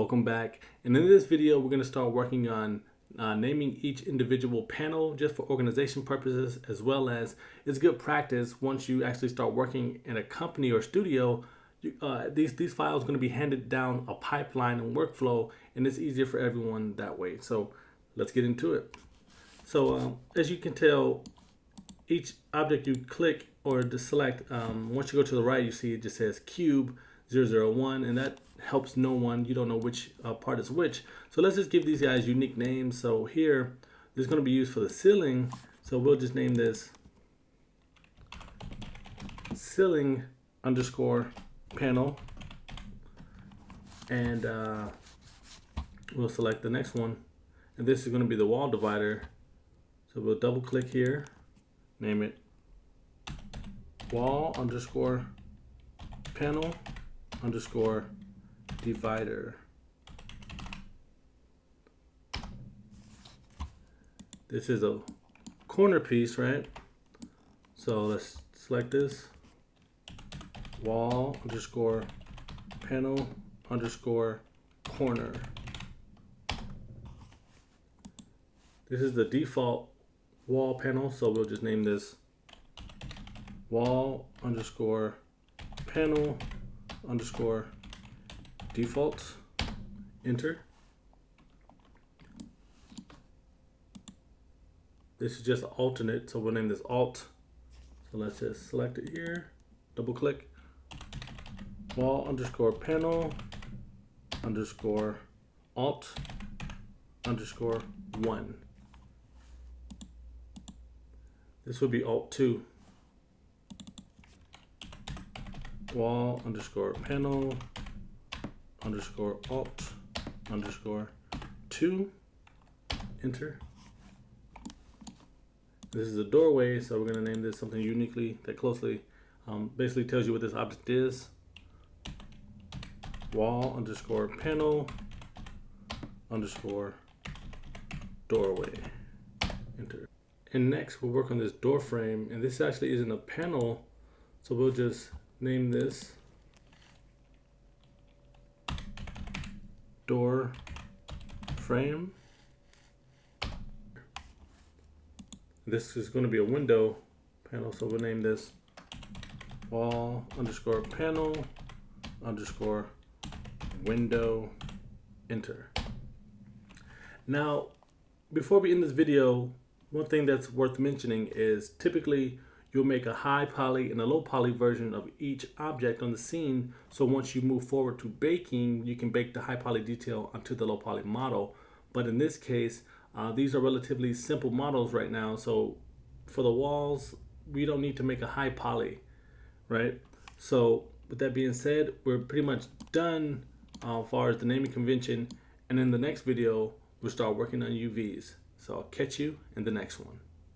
welcome back. And in this video, we're going to start working on naming each individual panel just for organization purposes, as well as it's good practice once you actually start working in a company or studio. These files are going to be handed down a pipeline and workflow, and it's easier for everyone that way. So let's get into it. So as you can tell, each object you click or to select, once you go to the right, you see it just says cube 001, and that helps no one. You don't know which part is which. So let's just give these guys unique names. So here, this is going to be used for the ceiling. So we'll just name this ceiling underscore panel. And we'll select the next one. And this is going to be the wall divider. So we'll double click here, name it wall underscore panel underscore divider. This is a corner piece, right? So let's select this wall underscore panel underscore corner. This is the default wall panel, so we'll just name this wall underscore panel underscore default. Enter. This is just alternate, so we'll name this alt. So let's just select it here, double click, wall underscore panel underscore alt underscore 1. This would be alt 2. Wall underscore panel underscore alt underscore 2. Enter. This is a doorway, so we're going to name this something uniquely that closely basically tells you what this object is. Wall underscore panel underscore doorway. Enter. And next we'll work on this door frame, and this actually isn't a panel, so we'll just name this door frame. This is going to be a window panel, so we'll name this wall underscore panel underscore window. Enter. Now, before we end this video, one thing that's worth mentioning is typically you'll make a high poly and a low poly version of each object on the scene. So once you move forward to baking, you can bake the high poly detail onto the low poly model. But in this case, these are relatively simple models right now. So for the walls, we don't need to make a high poly, right? So with that being said, we're pretty much done as far as the naming convention. And in the next video, we'll start working on UVs. So I'll catch you in the next one.